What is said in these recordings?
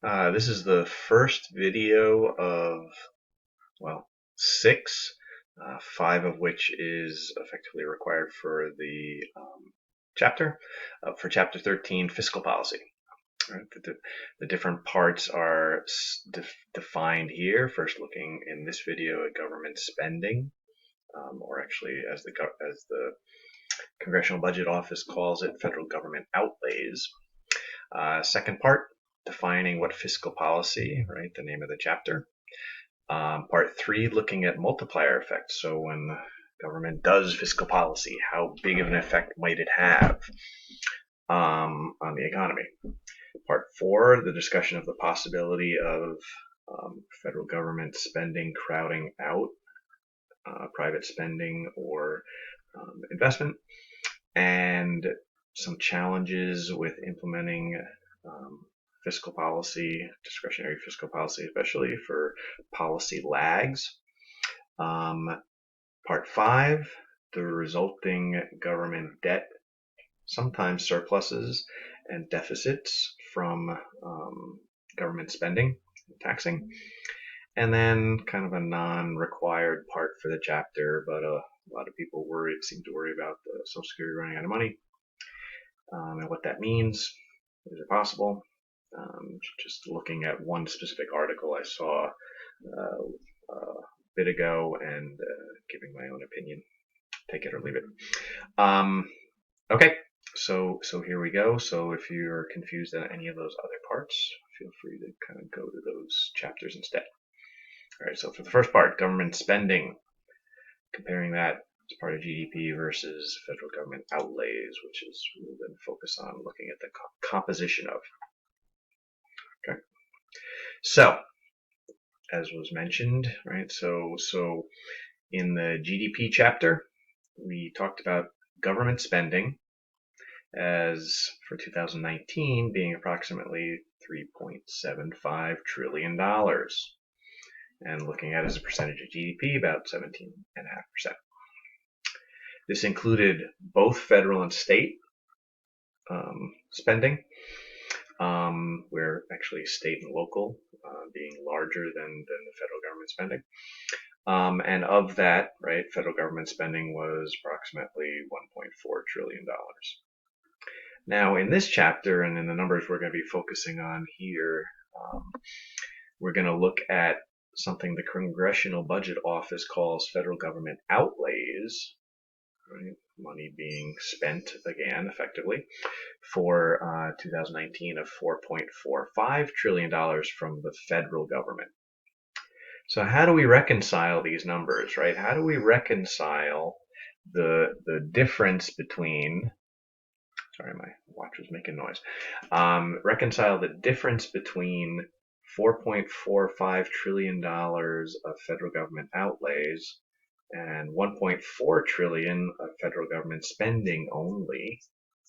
This is the first video of, well, six, five of which is effectively required for the chapter. For chapter 13, Fiscal Policy. Right? The different parts are defined here. First, looking in this video at government spending, or actually, as the Congressional Budget Office calls it, federal government outlays. Second part, defining what fiscal policy, right, the name of the chapter. Part three, looking at multiplier effects. So when the government does fiscal policy, how big of an effect might it have on the economy? Part four, the discussion of the possibility of federal government spending crowding out private spending or investment, and some challenges with implementing fiscal policy, discretionary fiscal policy, especially for policy lags. Part five, the resulting government debt, sometimes surpluses and deficits from government spending, taxing. And then kind of a non-required part for the chapter, but a lot of people seem to worry about the Social Security running out of money and what that means. Is it possible? Just looking at one specific article I saw a bit ago and giving my own opinion. Take it or leave it. Okay, so here we go. So if you're confused on any of those other parts, feel free to kind of go to those chapters instead. All right, so for the first part, government spending, comparing that as part of GDP versus federal government outlays, which is we'll then focus on looking at the composition of. Okay, so as was mentioned, right? So in the GDP chapter, we talked about government spending as for 2019 being approximately $3.75 trillion. And looking at it as a percentage of GDP, about 17.5%. This included both federal and state spending, where actually state and local being larger than the federal government spending. And of that, right, federal government spending was approximately $1.4 trillion. Now, in this chapter, and in the numbers we're going to be focusing on here, we're going to look at something the Congressional Budget Office calls federal government outlays, right? Money being spent again, effectively, for 2019 of $4.45 trillion from the federal government. So how do we reconcile these numbers, right? How do we reconcile the difference between, sorry, my watch was making noise, reconcile the difference between $4.45 trillion of federal government outlays and $1.4 trillion of federal government spending only,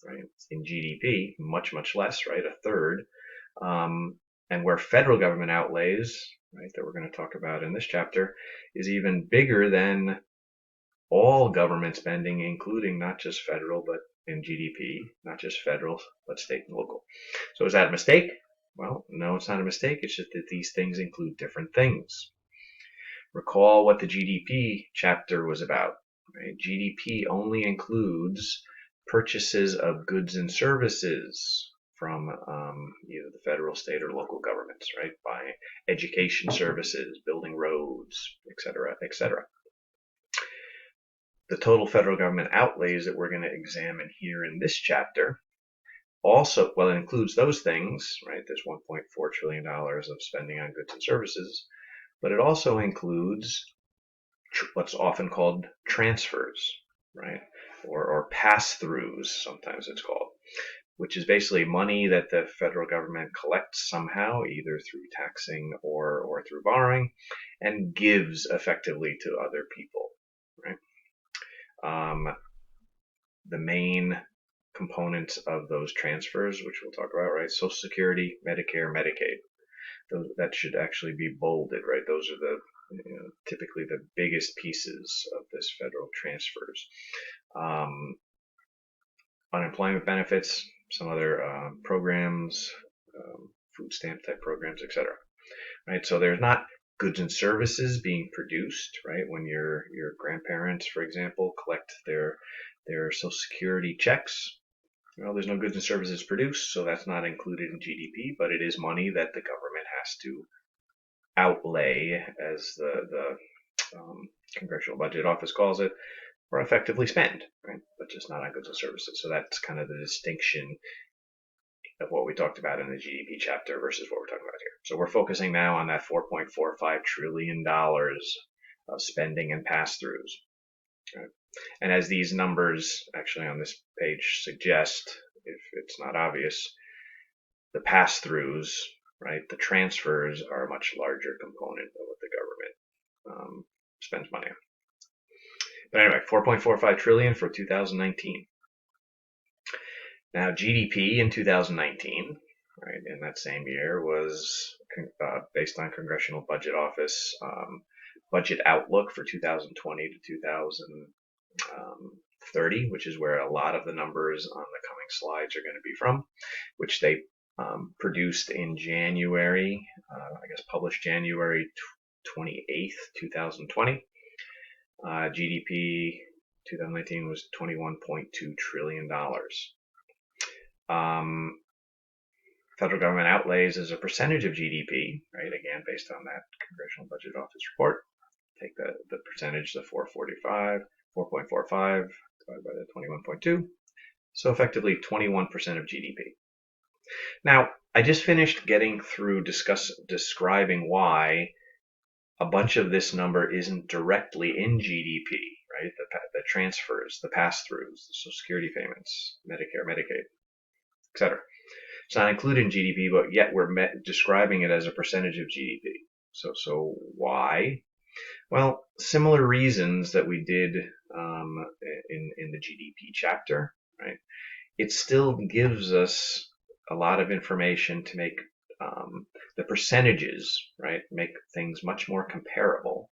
right, in GDP, much less, right, a third, and where federal government outlays, right, that we're going to talk about in this chapter, is even bigger than all government spending, including not just federal, but in GDP, not just federal, but state and local. So is that a mistake? Well, no, it's not a mistake. It's just that these things include different things. Recall what the GDP chapter was about. Right? GDP only includes purchases of goods and services from either the federal, state, or local governments, right? By education services, building roads, etc., etc. The total federal government outlays that we're going to examine here in this chapter also, well, it includes those things, right? There's $1.4 trillion of spending on goods and services, but it also includes what's often called transfers, right? Or pass-throughs, sometimes it's called, which is basically money that the federal government collects somehow, either through taxing or through borrowing, and gives effectively to other people, right? The main components of those transfers, which we'll talk about, right? Social Security, Medicare, Medicaid. That should actually be bolded, right? Those are the typically the biggest pieces of this federal transfers. Unemployment benefits, some other programs food stamp type programs, etc. Right? So there's not goods and services being produced, right? When your grandparents, for example, collect their Social Security checks, well, there's no goods and services produced, so that's not included in GDP, but it is money that the government has to outlay, as the Congressional Budget Office calls it, or effectively spend, right? But just not on goods and services. So that's kind of the distinction of what we talked about in the GDP chapter versus what we're talking about here. So we're focusing now on that $4.45 trillion of spending and pass-throughs. Right? And as these numbers actually on this page suggest, if it's not obvious, the pass-throughs, right, the transfers are a much larger component of what the government spends money on. But anyway, 4.45 trillion for 2019. Now, GDP in 2019, right, in that same year, was based on Congressional Budget Office budget outlook for 2020 to 2030, which is where a lot of the numbers on the coming slides are going to be from, which they produced in January, published January 28th, 2020. GDP 2019 was $21.2 trillion. Federal government outlays as a percentage of GDP, right? Again, based on that Congressional Budget Office report. Take the percentage, the 4.45 divided by the 21.2. So effectively 21% of GDP. Now, I just finished getting through describing why a bunch of this number isn't directly in GDP, right? The transfers, the pass-throughs, the Social Security payments, Medicare, Medicaid, etc. It's not included in GDP, but yet we're describing it as a percentage of GDP. So why? Well, similar reasons that we did in the GDP chapter, right? It still gives us a lot of information to make the percentages, right, make things much more comparable,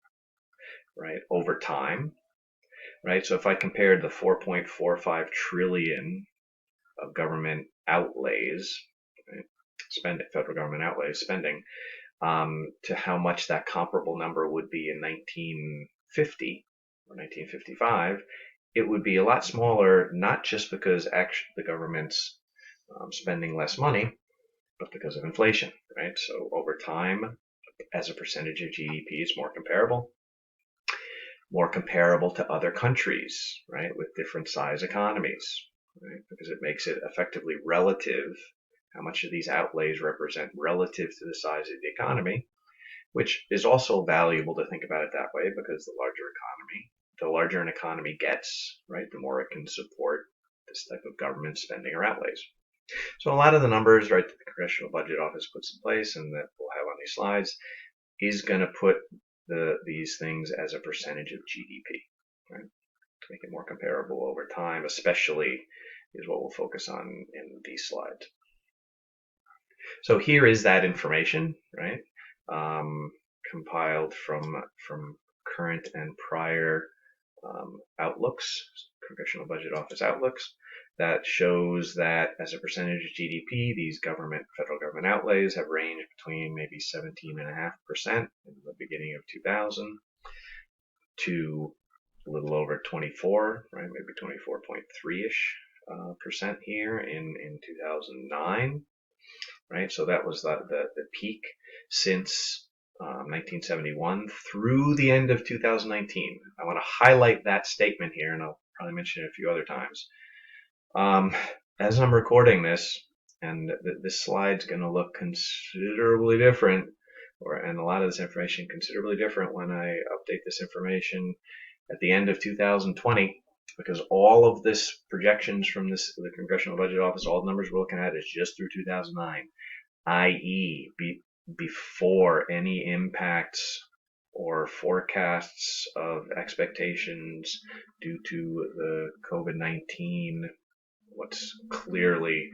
right, over time, right? So if I compared the 4.45 trillion of government outlays, right, federal government outlays spending, to how much that comparable number would be in 1950 or 1955, it would be a lot smaller, not just because actually the government's spending less money, but because of inflation, right? So over time, as a percentage of GDP, it's more comparable to other countries, right, with different size economies, right? Because it makes it effectively relative, how much of these outlays represent relative to the size of the economy, which is also valuable to think about it that way, because the larger an economy gets, right, the more it can support this type of government spending or outlays. So a lot of the numbers, right, that the Congressional Budget Office puts in place and that we'll have on these slides is going to put these things as a percentage of GDP, right, to make it more comparable over time, especially is what we'll focus on in these slides. So here is that information, right, compiled from current and prior outlooks, Congressional Budget Office outlooks, that shows that as a percentage of GDP, these federal government outlays have ranged between maybe 17.5% in the beginning of 2000 to a little over 24, right, maybe 24.3-ish percent here in 2009, right? So that was the peak since 1971 through the end of 2019. I want to highlight that statement here, and I'll probably mention it a few other times. As I'm recording this, and this slide's going to look considerably different, and a lot of this information considerably different when I update this information at the end of 2020, because all of this projections from the Congressional Budget Office, all the numbers we're looking at is just through 2009, i.e. before any impacts or forecasts of expectations due to the COVID-19, what's clearly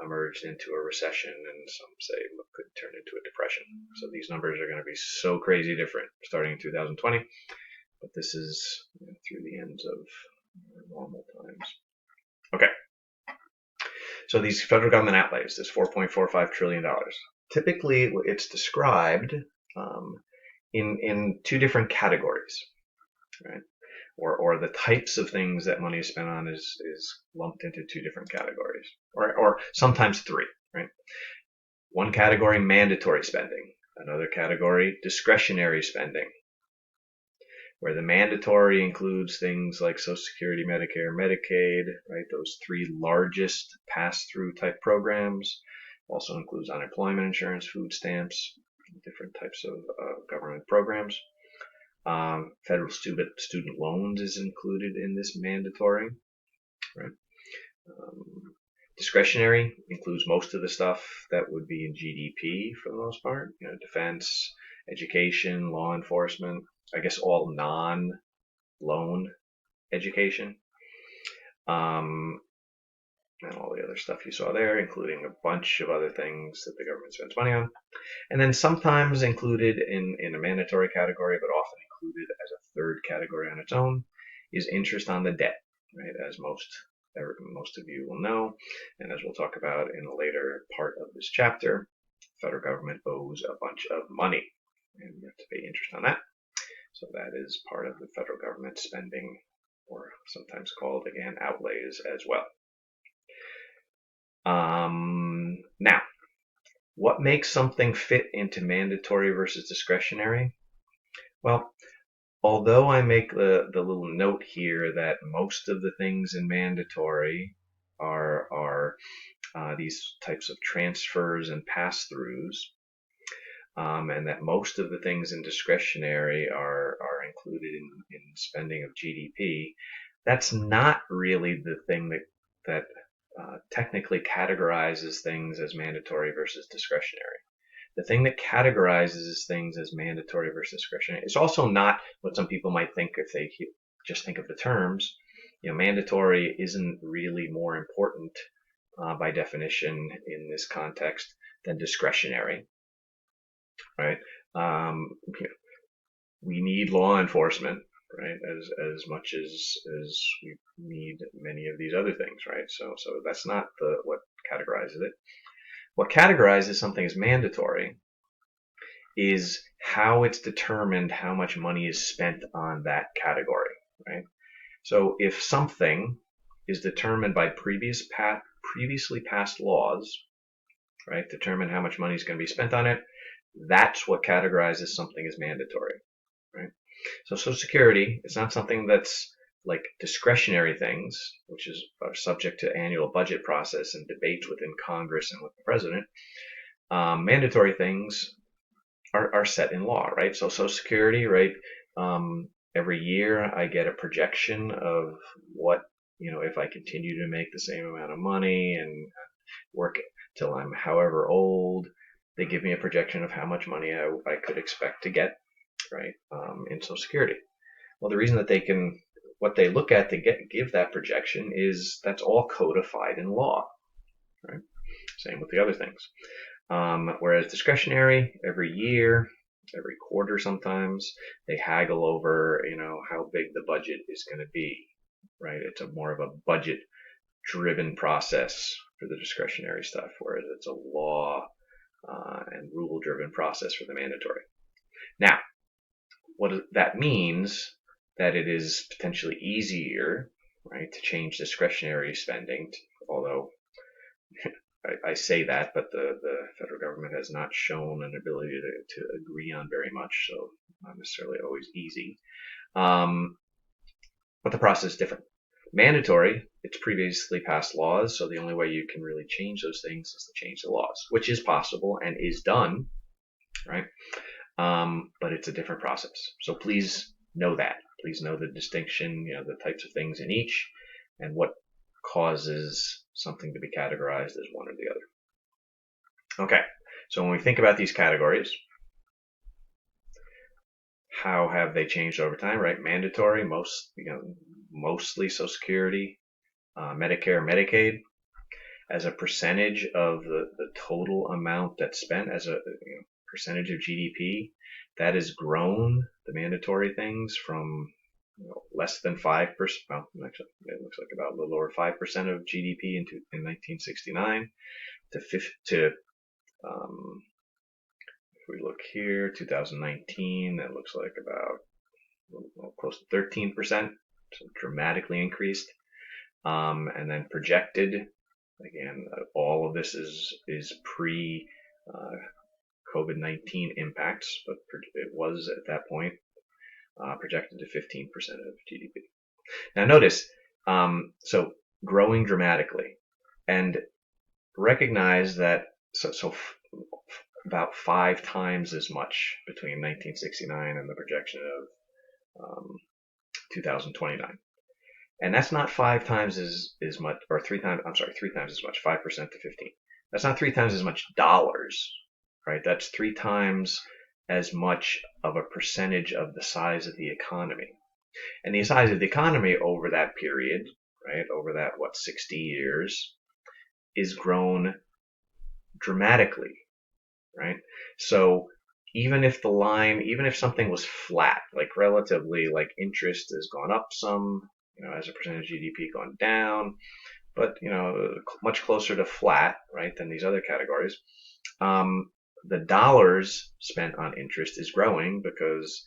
emerged into a recession, and some say could turn into a depression. So these numbers are going to be so crazy different starting in 2020, but this is through the ends of normal times. Okay. So these federal government outlays, this $4.45 trillion, typically it's described um, in two different categories, right? Or the types of things that money is spent on is lumped into two different categories, or sometimes three, right? One category, mandatory spending. Another category, discretionary spending, where the mandatory includes things like Social Security, Medicare, Medicaid, right? Those three largest pass-through type programs. Also includes unemployment insurance, food stamps, different types of government programs. Federal student loans is included in this mandatory, right? Um, Discretionary includes most of the stuff that would be in GDP for the most part, defense, education, law enforcement, I guess all non-loan education, and all the other stuff you saw there, including a bunch of other things that the government spends money on. And then sometimes included in a mandatory category, but often included as a third category on its own, is interest on the debt, right? As most of you will know, and as we'll talk about in a later part of this chapter, the federal government owes a bunch of money, and you have to pay interest on that. So that is part of the federal government spending, or sometimes called, again, outlays as well. Now, what makes something fit into mandatory versus discretionary? Well, although I make the little note here that most of the things in mandatory are these types of transfers and pass-throughs, and that most of the things in discretionary are included in spending of GDP, that's not really the thing that technically categorizes things as mandatory versus discretionary. The thing that categorizes things as mandatory versus discretionary is also not what some people might think if they just think of the terms. Mandatory isn't really more important by definition in this context than discretionary, right? We need law enforcement, right? As much as we need many of these other things, right? So that's not what categorizes it. What categorizes something as mandatory is how it's determined how much money is spent on that category, right? So if something is determined by previously passed laws, right, determine how much money is going to be spent on it, that's what categorizes something as mandatory, right? So Social Security is not something that's like discretionary things, which are subject to annual budget process and debates within Congress and with the president. Mandatory things are set in law, right? So Social Security, right? Every year I get a projection of what, if I continue to make the same amount of money and work till I'm however old, they give me a projection of how much money I could expect to get, right, in Social Security. Well, the reason that what they look at to give that projection is that's all codified in law, right? Same with the other things. Whereas discretionary, every year, every quarter sometimes, they haggle over, how big the budget is going to be, right? It's more of a budget-driven process for the discretionary stuff, whereas it's a law and rule-driven process for the mandatory. Now, what that means that it is potentially easier, right, to change discretionary spending, although I say that, but the federal government has not shown an ability to agree on very much, so not necessarily always easy. But the process is different. Mandatory, it's previously passed laws, so the only way you can really change those things is to change the laws, which is possible and is done, right? But it's a different process. So please know that. Please know the distinction, the types of things in each, and what causes something to be categorized as one or the other. Okay, so when we think about these categories, how have they changed over time, right? Mandatory, mostly Social Security, Medicare, Medicaid, as a percentage of the total amount that's spent as a percentage of GDP, that has grown, the mandatory things, from less than 5%. Well, actually, it looks like about a little over 5% of GDP in 1969 to if we look here, 2019, that looks like about close to 13%, so dramatically increased. And then projected, again, all of this is pre COVID-19 impacts, but it was at that point projected to 15% of GDP. Now notice, so growing dramatically, and recognize that about 5 times as much between 1969 and the projection of 2029. And that's not 5 times as much, or 3 times, I'm sorry, 3 times as much, 5% to 15. That's not 3 times as much dollars, right? That's 3 times as much of a percentage of the size of the economy. And the size of the economy over that period, right, over that, 60 years, is grown dramatically, right? So even if something was flat, like relatively, like interest has gone up some, as a percentage of GDP gone down, but, much closer to flat, right, than these other categories. The dollars spent on interest is growing because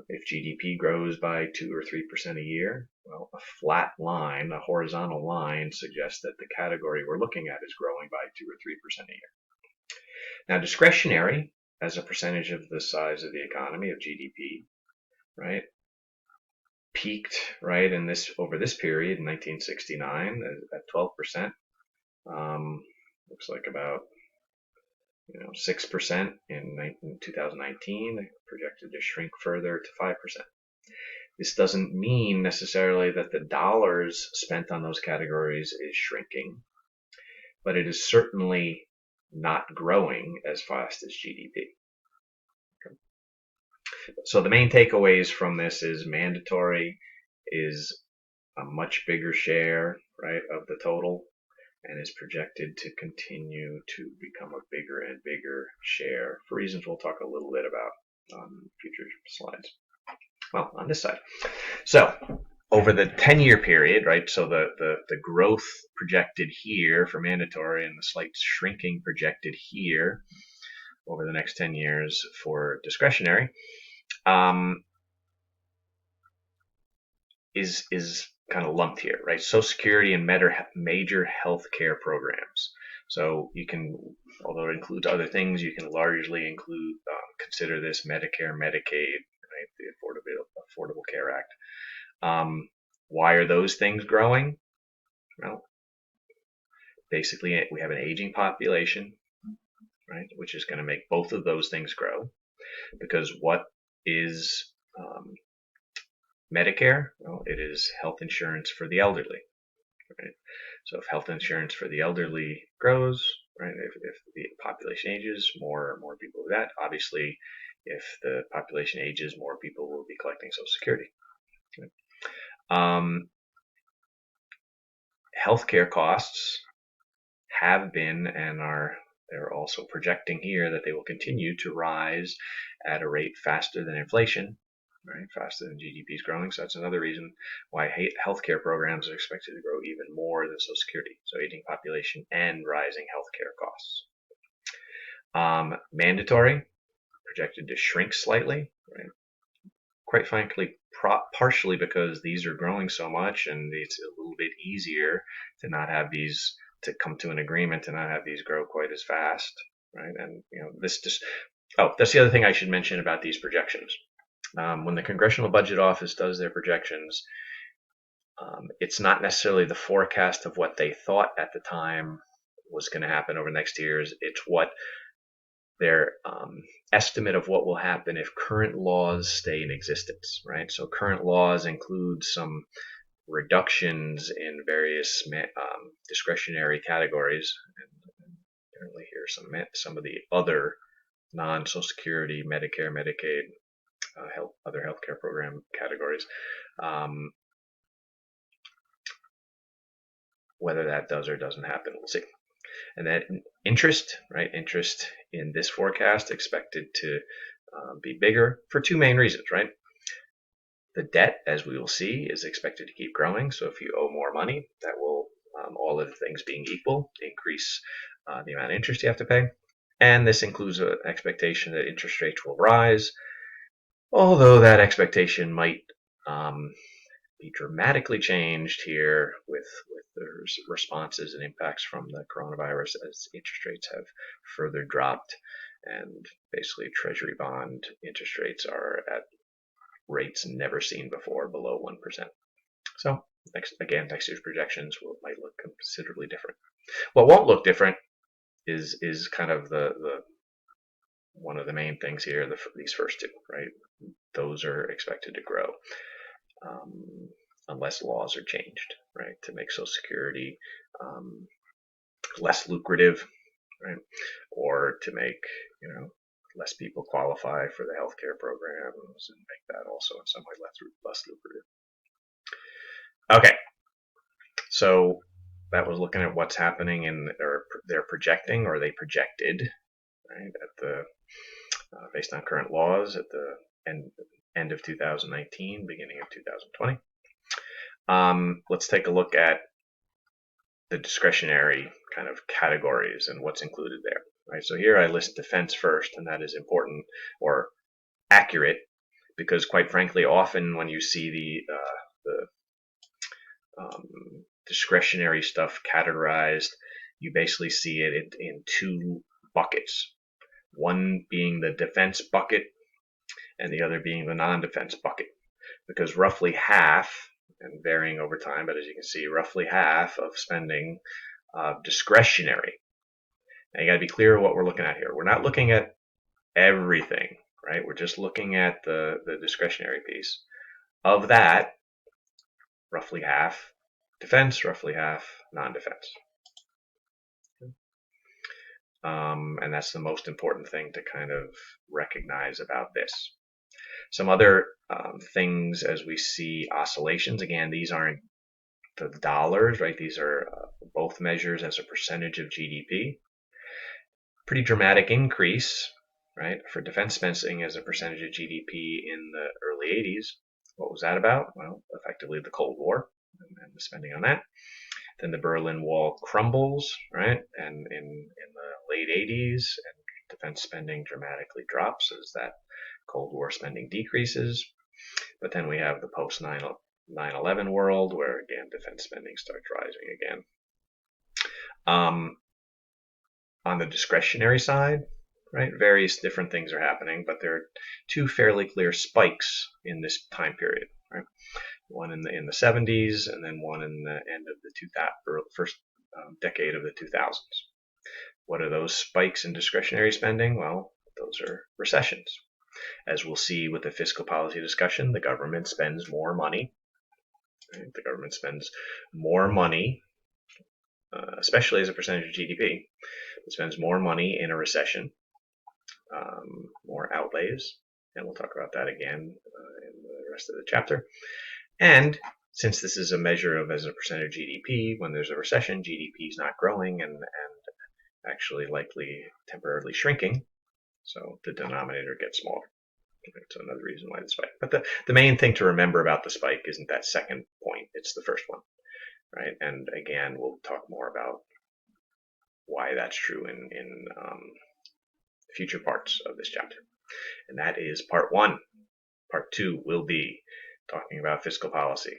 if GDP grows by 2 or 3% a year, well, a flat line, a horizontal line, suggests that the category we're looking at is growing by 2 or 3% a year. Now, discretionary, as a percentage of the size of the economy, of GDP, right, peaked, right, over this period in 1969 at 12%. Looks like about 6% in 2019, projected to shrink further to 5%. This doesn't mean necessarily that the dollars spent on those categories is shrinking, but it is certainly not growing as fast as GDP. Okay. So the main takeaways from this is mandatory is a much bigger share, right, of the total, and is projected to continue to become a bigger and bigger share for reasons we'll talk a little bit about on future slides. Well, on this side. So over the 10-year period, right, so the growth projected here for mandatory and the slight shrinking projected here over the next 10 years for discretionary is kind of lumped here, right? Social Security and major health care programs. So you can, although it includes other things, you can largely consider this Medicare, Medicaid, right? The Affordable Care Act. Why are those things growing? Well, basically we have an aging population, right, which is going to make both of those things grow. Because what is Medicare? Well, it is health insurance for the elderly, right? So if health insurance for the elderly grows, right, if the population ages, more people do that. Obviously, if the population ages, more people will be collecting Social Security. Okay. Healthcare costs have been and they're also projecting here that they will continue to rise at a rate faster than inflation, right? Faster than GDP is growing. So that's another reason why healthcare programs are expected to grow even more than Social Security. So aging population and rising healthcare costs. Mandatory, projected to shrink slightly, right? Quite frankly, partially because these are growing so much and it's a little bit easier to not have these, to come to an agreement to not have these grow quite as fast, right? And this just, that's the other thing I should mention about these projections. When the Congressional Budget Office does their projections, it's not necessarily the forecast of what they thought at the time was going to happen over the next years. It's what their estimate of what will happen if current laws stay in existence, right? So current laws include some reductions in various discretionary categories, and apparently here are some of the other non-Social Security, Medicare, Medicaid, other healthcare program categories. Whether that does or doesn't happen, we'll see. And then interest, right? Interest in this forecast expected to be bigger for two main reasons, right? The debt, as we will see, is expected to keep growing. So if you owe more money, that will, all other things being equal, increase the amount of interest you have to pay. And this includes an expectation that interest rates will rise, although that expectation might be dramatically changed here with the responses and impacts from the coronavirus as interest rates have further dropped, and basically treasury bond interest rates are at rates never seen before, below 1%. So next year's projections might look considerably different. What won't look different is kind of the one of the main things here, these first two, right? Those are expected to grow unless laws are changed, right, to make Social Security less lucrative, right, or to make less people qualify for the healthcare programs and make that also in some way less lucrative. Okay, so that was looking at what's happening in, or they're projecting, or they projected, right, at the based on current laws at the end of 2019, beginning of 2020. Let's take a look at the discretionary kind of categories and what's included there. Right. So here I list defense first, and that is important or accurate because, quite frankly, often when you see the discretionary stuff categorized, you basically see it in two buckets. One being the defense bucket, and the other being the non-defense bucket, because roughly half, and varying over time, but as you can see, roughly half of spending discretionary. Now you got to be clear what we're looking at here. We're not looking at everything, right? We're just looking at the discretionary piece. Of that, roughly half defense, roughly half non-defense. And that's the most important thing to kind of recognize about this. Some other things as we see oscillations. Again, these aren't the dollars, right? These are both measures as a percentage of GDP. Pretty dramatic increase, right, for defense spending as a percentage of GDP in the early 80s. What was that about? Well, effectively the Cold War and the spending on that. Then the Berlin Wall crumbles, right, and in the late 80s, and defense spending dramatically drops as that Cold War spending decreases. But then we have the post 9/11 world where, again, defense spending starts rising again. On the discretionary side, right, various different things are happening, but there are two fairly clear spikes in this time period, right? One in the 70s, and then one in the end of the first decade of the 2000s. What are those spikes in discretionary spending? Well, those are recessions. As we'll see with the fiscal policy discussion, the government spends more money. Right? The government spends more money, especially as a percentage of GDP. It spends more money in a recession, more outlays, and we'll talk about that again in the rest of the chapter. And since this is a measure of as a percentage of GDP, when there's a recession, GDP is not growing and actually likely temporarily shrinking, so the denominator gets smaller. So another reason why the spike. But the main thing to remember about the spike isn't that second point, it's the first one, right? And again, we'll talk more about why that's true in future parts of this chapter. And that is part one. Part two will be talking about fiscal policy.